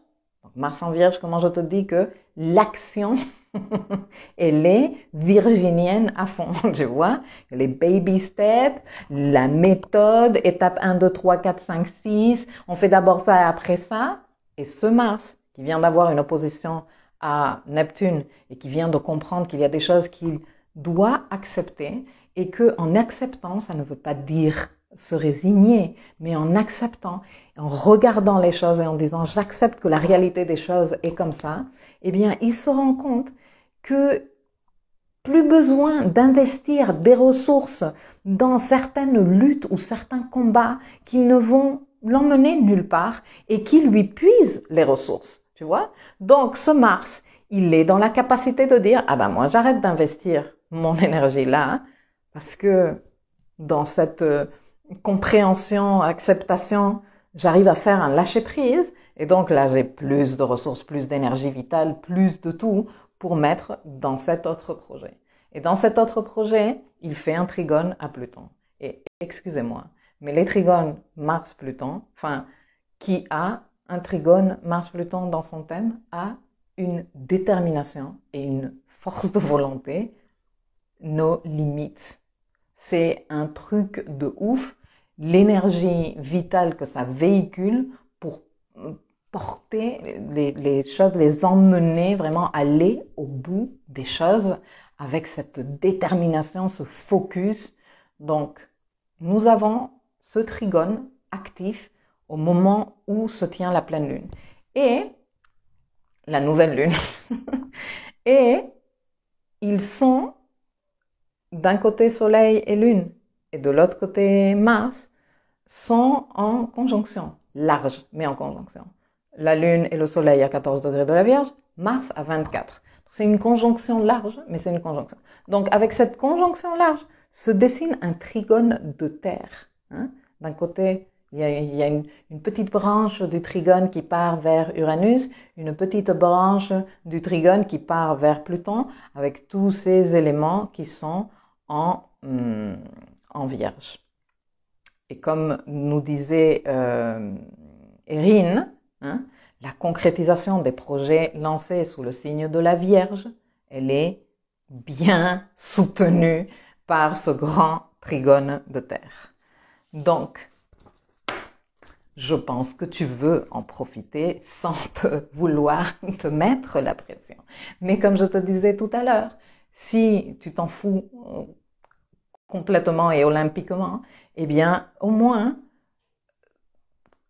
Donc Mars en Vierge, comment je te dis que l'action, elle est virginienne à fond, tu vois. Les baby steps, la méthode, étape 1, 2, 3, 4, 5, 6. On fait d'abord ça et après ça. Et ce Mars, qui vient d'avoir une opposition à Neptune et qui vient de comprendre qu'il y a des choses qu'il doit accepter et que en acceptant, ça ne veut pas dire se résigner, mais en acceptant, en regardant les choses et en disant j'accepte que la réalité des choses est comme ça, eh bien, il se rend compte que plus besoin d'investir des ressources dans certaines luttes ou certains combats qui ne vont l'emmener nulle part et qui lui puisent les ressources, tu vois. Donc, ce Mars, il est dans la capacité de dire, ah ben moi j'arrête d'investir mon énergie là, parce que dans cette compréhension, acceptation, j'arrive à faire un lâcher-prise, et donc là j'ai plus de ressources, plus d'énergie vitale, plus de tout pour mettre dans cet autre projet. Et dans cet autre projet, il fait un trigone à Pluton. Et excusez-moi, mais les trigones Mars-Pluton, enfin, qui a un trigone Mars-Pluton dans son thème, a une détermination et une force de volonté, nos limites. C'est un truc de ouf, l'énergie vitale que ça véhicule pour porter les choses, les emmener, vraiment aller au bout des choses avec cette détermination, ce focus. Donc, nous avons ce trigone actif au moment où se tient la pleine lune. Et la nouvelle lune. Et ils sont d'un côté Soleil et Lune et de l'autre côté Mars sont en conjonction, large, mais en conjonction. La Lune et le Soleil à 14 degrés de la Vierge, Mars à 24. C'est une conjonction large, mais c'est une conjonction. Donc avec cette conjonction large se dessine un trigone de terre. D'un côté, il y a une petite branche du trigone qui part vers Uranus, une petite branche du trigone qui part vers Pluton, avec tous ces éléments qui sont en Vierge. Et comme nous disait Erin, la concrétisation des projets lancés sous le signe de la Vierge, elle est bien soutenue par ce grand trigone de terre. Donc, je pense que tu veux en profiter sans te vouloir te mettre la pression. Mais comme je te disais tout à l'heure, si tu t'en fous complètement et olympiquement, eh bien, au moins,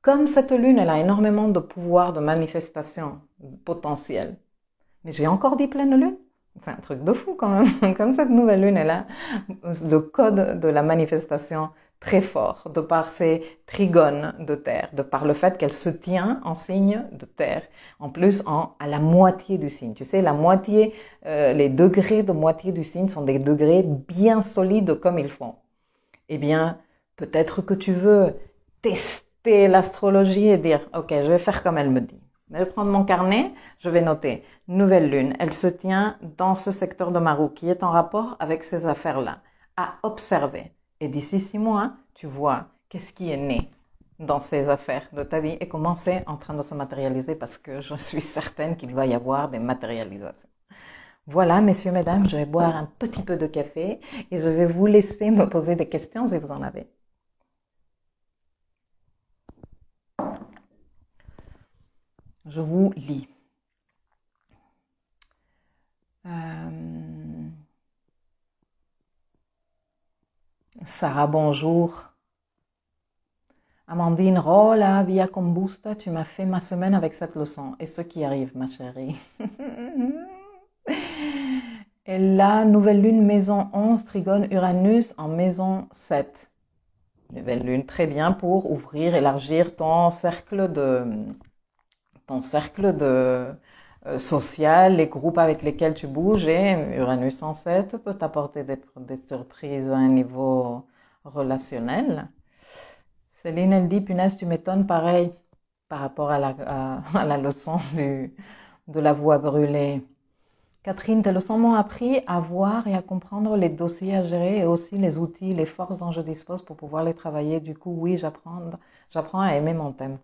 comme cette lune, elle a énormément de pouvoir de manifestation potentielle. Mais j'ai encore dit pleine lune. C'est un truc de fou quand même. Comme cette nouvelle lune, elle a le code de la manifestation très fort, de par ses trigones de terre, de par le fait qu'elle se tient en signe de terre. En plus, à la moitié du signe. Tu sais, la moitié, les degrés de moitié du signe sont des degrés bien solides comme il faut. Eh bien, peut-être que tu veux tester l'astrologie et dire, ok, je vais faire comme elle me dit. Je vais prendre mon carnet, je vais noter nouvelle lune. Elle se tient dans ce secteur de ma roue qui est en rapport avec ces affaires-là. À observer. Et d'ici 6 mois, tu vois qu'est-ce qui est né dans ces affaires de ta vie et comment c'est en train de se matérialiser parce que je suis certaine qu'il va y avoir des matérialisations. Voilà, messieurs, mesdames, je vais boire un petit peu de café et je vais vous laisser me poser des questions si vous en avez. Je vous lis. Sarah, bonjour. Amandine, Rola, via combusta, tu m'as fait ma semaine avec cette leçon. Et ce qui arrive, ma chérie. Et là, nouvelle lune, maison 11, trigone Uranus en maison 7. Nouvelle lune, très bien pour ouvrir, élargir ton cercle de social, les groupes avec lesquels tu bouges. Et Uranus en 7 peut t'apporter des surprises à un niveau relationnel. Céline, elle dit, punaise, tu m'étonnes pareil par rapport à la leçon de la voix brûlée. Catherine, tes leçons m'ont appris à voir et à comprendre les dossiers à gérer et aussi les outils, les forces dont je dispose pour pouvoir les travailler. Du coup, oui, j'apprends à aimer mon thème.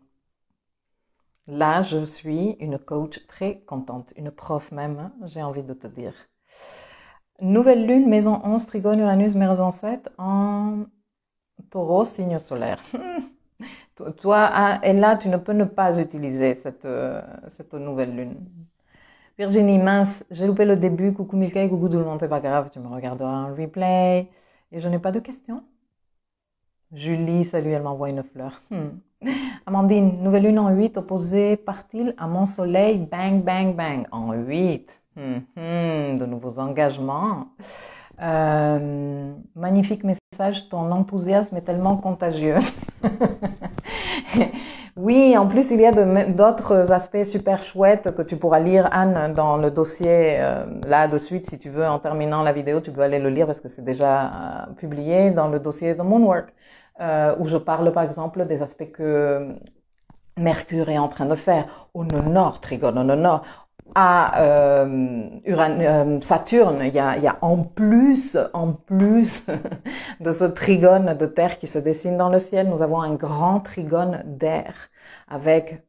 Là, je suis une coach très contente, une prof même, j'ai envie de te dire. Nouvelle lune, maison 11, trigone Uranus, maison 7 en Taureau, signe solaire. Toi, et là, tu ne peux ne pas utiliser cette nouvelle lune. Virginie, mince, j'ai loupé le début. Coucou Milka et coucou tout le monde, c'est pas grave, tu me regarderas en replay. Et je n'ai pas de questions. Julie, salut, elle m'envoie une fleur. Amandine, nouvelle lune en 8, opposée par-t-il à mon soleil, bang, bang, bang, en 8. De nouveaux engagements. Magnifique message, ton enthousiasme est tellement contagieux. Oui, en plus, il y a d'autres aspects super chouettes que tu pourras lire, Anne, dans le dossier, là, de suite, si tu veux, en terminant la vidéo, tu peux aller le lire parce que c'est déjà publié dans le dossier The Moonwork, où je parle, par exemple, des aspects que Mercure est en train de faire au nœud nord, trigone au nœud nord, à Saturne, il y a en plus de ce trigone de terre qui se dessine dans le ciel, nous avons un grand trigone d'air avec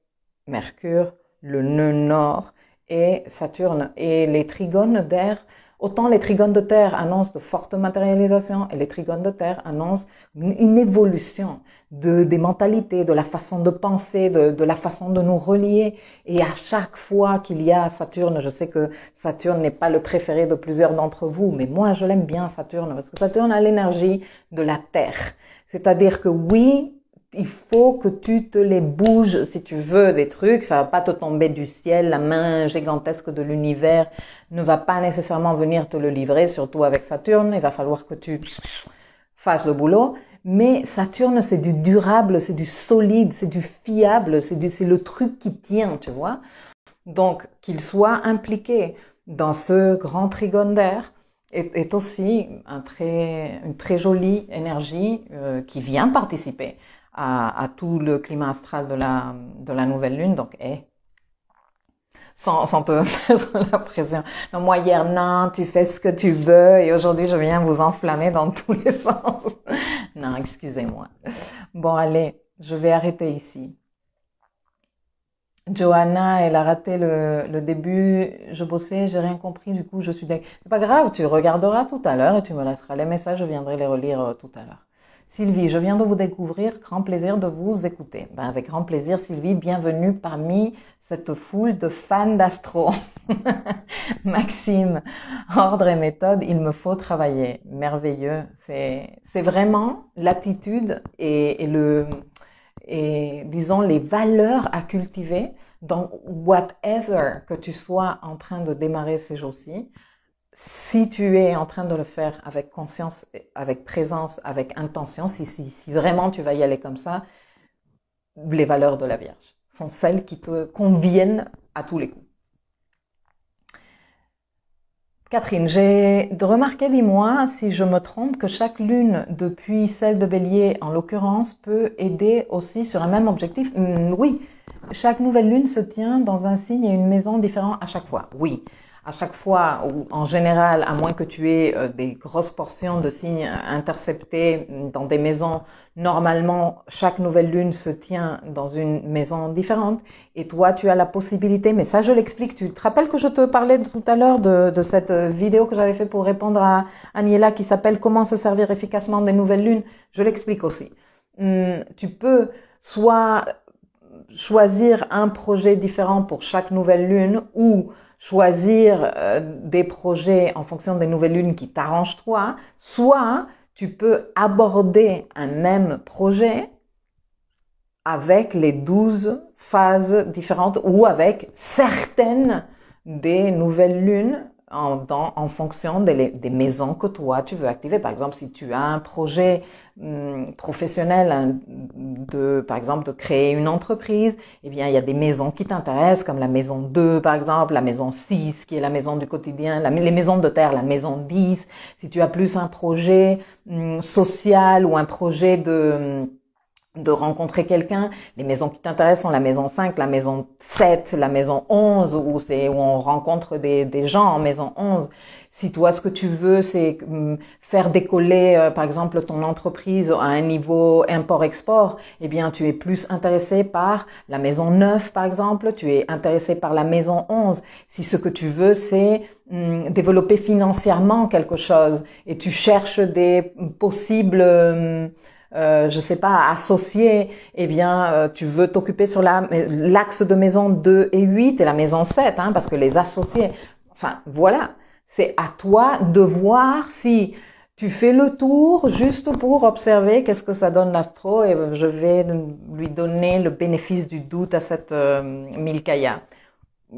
Mercure, le nœud nord et Saturne. Et les trigones d'air, autant les trigones de terre annoncent de fortes matérialisations et les trigones de terre annoncent une évolution des mentalités, de la façon de penser, de la façon de nous relier. Et à chaque fois qu'il y a Saturne, je sais que Saturne n'est pas le préféré de plusieurs d'entre vous, mais moi je l'aime bien Saturne parce que Saturne a l'énergie de la Terre. C'est-à-dire que oui, il faut que tu te les bouges si tu veux des trucs, ça va pas te tomber du ciel, la main gigantesque de l'univers ne va pas nécessairement venir te le livrer, surtout avec Saturne, il va falloir que tu fasses le boulot. Mais Saturne, c'est du durable, c'est du solide, c'est du fiable, c'est le truc qui tient, tu vois. Donc, qu'il soit impliqué dans ce grand trigone d'air est aussi une très jolie énergie qui vient participer à tout le climat astral de la nouvelle lune. Donc, sans te mettre la pression. Non, moi, hier, non, tu fais ce que tu veux et aujourd'hui, je viens vous enflammer dans tous les sens. Non, excusez-moi. Bon, allez, je vais arrêter ici. Johanna, elle a raté le début. Je bossais, j'ai rien compris, du coup, je suis C'est pas grave, tu regarderas tout à l'heure et tu me laisseras les messages, je viendrai les relire tout à l'heure. Sylvie, je viens de vous découvrir, grand plaisir de vous écouter. Ben, avec grand plaisir, Sylvie, bienvenue parmi cette foule de fans d'astro. Maxime, ordre et méthode, il me faut travailler. Merveilleux. C'est vraiment l'attitude et disons les valeurs à cultiver dans whatever que tu sois en train de démarrer ces jours-ci. Si tu es en train de le faire avec conscience, avec présence, avec intention, si vraiment tu vas y aller comme ça, les valeurs de la Vierge sont celles qui te conviennent à tous les coups. Catherine, j'ai remarqué, dis-moi, si je me trompe, que chaque lune, depuis celle de Bélier en l'occurrence, peut aider aussi sur un même objectif. Oui, chaque nouvelle lune se tient dans un signe et une maison différents à chaque fois. Oui. À chaque fois, ou en général, à moins que tu aies des grosses portions de signes interceptés dans des maisons, normalement, chaque nouvelle lune se tient dans une maison différente. Et toi, tu as la possibilité, mais ça, je l'explique. Tu te rappelles que je te parlais tout à l'heure de cette vidéo que j'avais fait pour répondre à Aniela qui s'appelle « Comment se servir efficacement des nouvelles lunes ?» Je l'explique aussi. Tu peux soit choisir un projet différent pour chaque nouvelle lune ou choisir des projets en fonction des nouvelles lunes qui t'arrangent toi, soit tu peux aborder un même projet avec les 12 phases différentes ou avec certaines des nouvelles lunes en fonction des maisons que toi tu veux activer. Par exemple, si tu as un projet professionnel par exemple, de créer une entreprise, eh bien, il y a des maisons qui t'intéressent, comme la maison 2, par exemple, la maison 6, qui est la maison du quotidien, les maisons de terre, la maison 10. Si tu as plus un projet social ou un projet de rencontrer quelqu'un, les maisons qui t'intéressent sont la maison 5, la maison 7, la maison 11, où on rencontre des gens en maison 11. Si toi, ce que tu veux, c'est faire décoller, par exemple, ton entreprise à un niveau import-export, eh bien, tu es plus intéressé par la maison 9, par exemple, tu es intéressé par la maison 11. Si ce que tu veux, c'est développer financièrement quelque chose et tu cherches des possibles je sais pas, associé, eh bien, tu veux t'occuper sur l'axe de maison 2 et 8 et la maison 7, parce que les associés, enfin, voilà. C'est à toi de voir si tu fais le tour juste pour observer qu'est-ce que ça donne l'astro et je vais lui donner le bénéfice du doute à cette Milkaya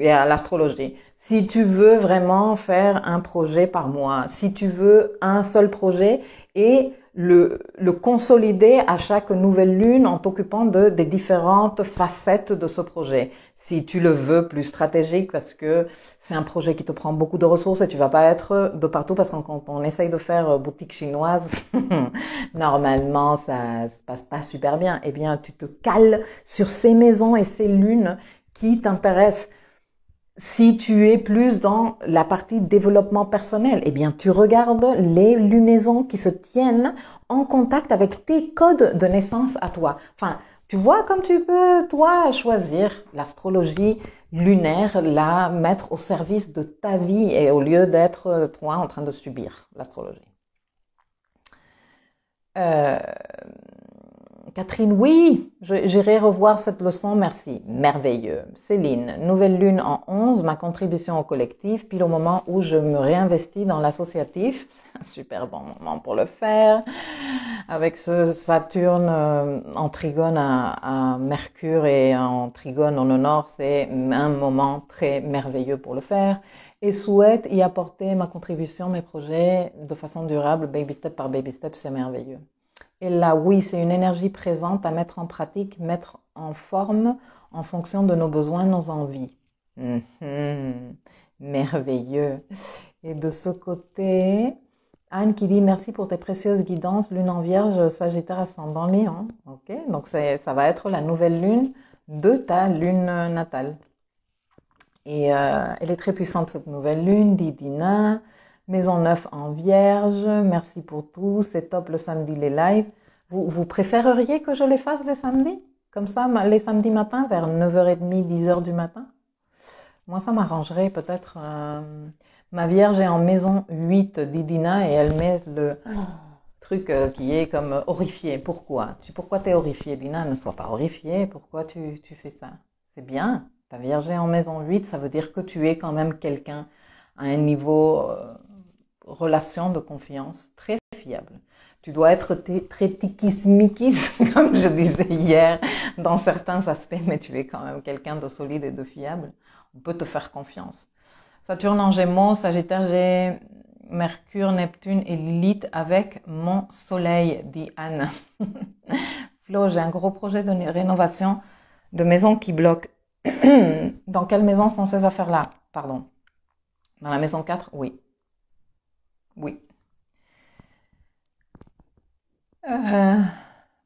et à l'astrologie. Si tu veux vraiment faire un projet par mois, si tu veux un seul projet et le consolider à chaque nouvelle lune en t'occupant des différentes facettes de ce projet. Si tu le veux plus stratégique parce que c'est un projet qui te prend beaucoup de ressources et tu vas pas être de partout parce que quand on essaye de faire boutique chinoise, normalement ça se passe pas super bien. Eh bien, tu te cales sur ces maisons et ces lunes qui t'intéressent. Si tu es plus dans la partie développement personnel, eh bien, tu regardes les lunaisons qui se tiennent en contact avec tes codes de naissance à toi. Enfin, tu vois comme tu peux, toi, choisir l'astrologie lunaire, la mettre au service de ta vie et au lieu d'être, toi, en train de subir l'astrologie. Catherine, oui, j'irai revoir cette leçon, merci. Merveilleux. Céline, nouvelle lune en 11, ma contribution au collectif, pile au moment où je me réinvestis dans l'associatif. C'est un super bon moment pour le faire. Avec ce Saturne en trigone à Mercure et en trigone en nord, c'est un moment très merveilleux pour le faire. Et souhaite y apporter ma contribution, mes projets de façon durable, baby step par baby step, c'est merveilleux. Et là, oui, c'est une énergie présente à mettre en pratique, mettre en forme en fonction de nos besoins, nos envies. Merveilleux. Et de ce côté, Anne qui dit merci pour tes précieuses guidances, lune en vierge, Sagittaire ascendant Lion. Ok, donc ça va être la nouvelle lune de ta lune natale. Et elle est très puissante cette nouvelle lune, dit Dina. Maison 9 en vierge, merci pour tout, c'est top le samedi les lives. Vous préféreriez que je les fasse les samedis? Comme ça, les samedis matins vers 9h30, 10h du matin? Moi, ça m'arrangerait peut-être. Ma vierge est en maison 8, dit Dina, et elle met le truc qui est comme horrifié. Pourquoi t'es horrifiée, Dina? Ne sois pas horrifiée, pourquoi tu fais ça? C'est bien, ta vierge est en maison 8, ça veut dire que tu es quand même quelqu'un à un niveau relation de confiance très fiable. Tu dois être très tikis-mikis, comme je disais hier, dans certains aspects, mais tu es quand même quelqu'un de solide et de fiable. On peut te faire confiance. Saturne en Gémeaux, Sagittaire, j'ai Mercure, Neptune et Lilith avec mon soleil, dit Anne. Flo, j'ai un gros projet de rénovation de maison qui bloque. Dans quelle maison sont ces affaires-là? Pardon. Dans la maison 4? Oui. Oui.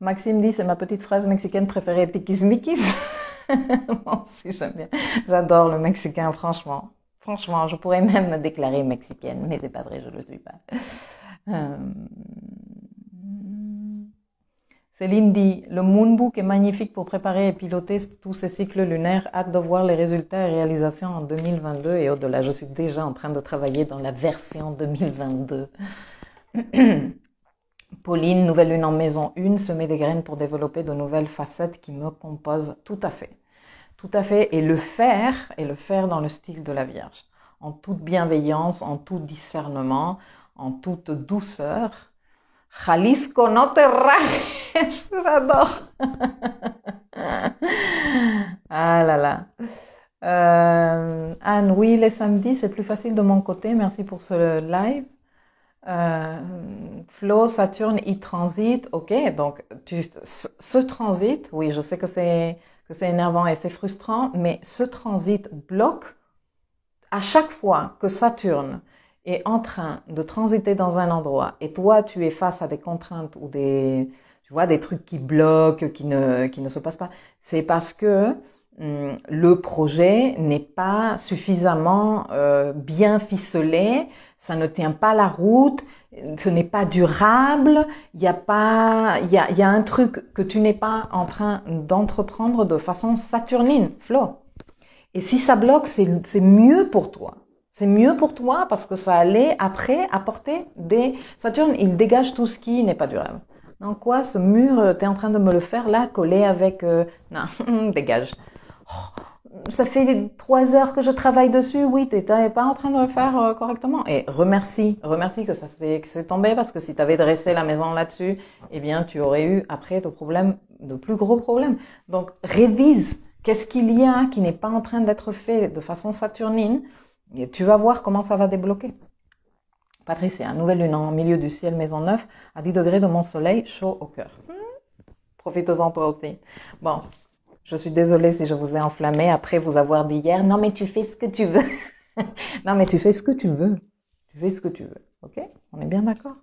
Maxime dit, c'est ma petite phrase mexicaine préférée, tikis-mikis. Moi aussi, j'aime bien. J'adore le mexicain, franchement. Franchement, je pourrais même me déclarer mexicaine, mais c'est pas vrai, je le suis pas. Céline dit, le Moonbook est magnifique pour préparer et piloter tous ces cycles lunaires. Hâte de voir les résultats et réalisations en 2022 et au-delà. Je suis déjà en train de travailler dans la version 2022. Pauline, nouvelle lune en maison 1, semer des graines pour développer de nouvelles facettes qui me composent. Tout à fait. Tout à fait. Et le faire dans le style de la Vierge. En toute bienveillance, en tout discernement, en toute douceur. Jalisco, no te rajes, j'adore. Ah là là. Anne, oui, les samedis, c'est plus facile de mon côté. Merci pour ce live. Flo, Saturne, il transite. Ok, donc ce transit, oui, je sais que c'est énervant et c'est frustrant, mais ce transit bloque à chaque fois que Saturne est en train de transiter dans un endroit et toi tu es face à des contraintes ou des trucs qui bloquent, qui ne se passent pas, c'est parce que le projet n'est pas suffisamment bien ficelé, ça ne tient pas la route, ce n'est pas durable, il y a un truc que tu n'es pas en train d'entreprendre de façon saturnine, Flo. Et si ça bloque, c'est mieux pour toi. C'est mieux pour toi parce que ça allait après apporter des... Saturne, il dégage tout ce qui n'est pas durable. Donc quoi, ce mur, t'es en train de me le faire là, collé avec... Non, dégage. Oh, ça fait 3 heures que je travaille dessus, oui, t'es pas en train de le faire correctement. Et remercie que que c'est tombé parce que si t'avais dressé la maison là-dessus, eh bien, tu aurais eu après de plus gros problèmes. Donc, révise. Qu'est-ce qu'il y a qui n'est pas en train d'être fait de façon saturnine? Et tu vas voir comment ça va débloquer. Patricia, nouvelle lune en milieu du ciel, maison 9, à 10 degrés de mon soleil, chaud au cœur. Profite-en toi aussi. Bon, je suis désolée si je vous ai enflammé après vous avoir dit hier, non mais tu fais ce que tu veux. Non mais tu fais ce que tu veux. Tu fais ce que tu veux. Ok? On est bien d'accord?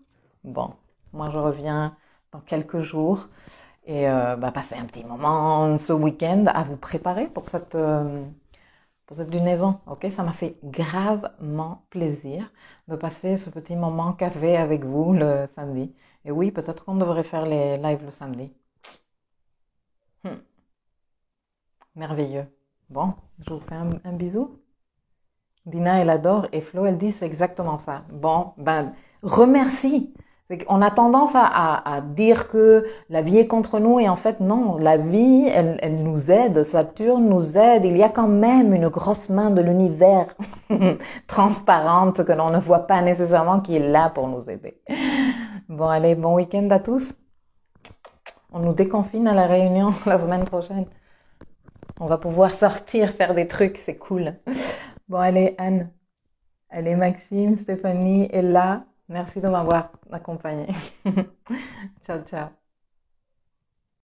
Bon, moi je reviens dans quelques jours. Et passez un petit moment ce week-end à vous préparer pour cette lunaison. Ok, ça m'a fait gravement plaisir de passer ce petit moment café avec vous le samedi. Et oui, peut-être qu'on devrait faire les lives le samedi. Merveilleux. Bon, je vous fais un bisou. Dina, elle adore et Flo, elle dit c'est exactement ça. Bon, remercie. On a tendance à dire que la vie est contre nous et en fait non, la vie, elle nous aide, Saturne nous aide. Il y a quand même une grosse main de l'univers transparente que l'on ne voit pas nécessairement qui est là pour nous aider. Bon allez, bon week-end à tous. On nous déconfine à la réunion la semaine prochaine. On va pouvoir sortir, faire des trucs, c'est cool. Bon allez Anne, allez Maxime, Stéphanie, Ella. Merci de m'avoir accompagné. Ciao, ciao.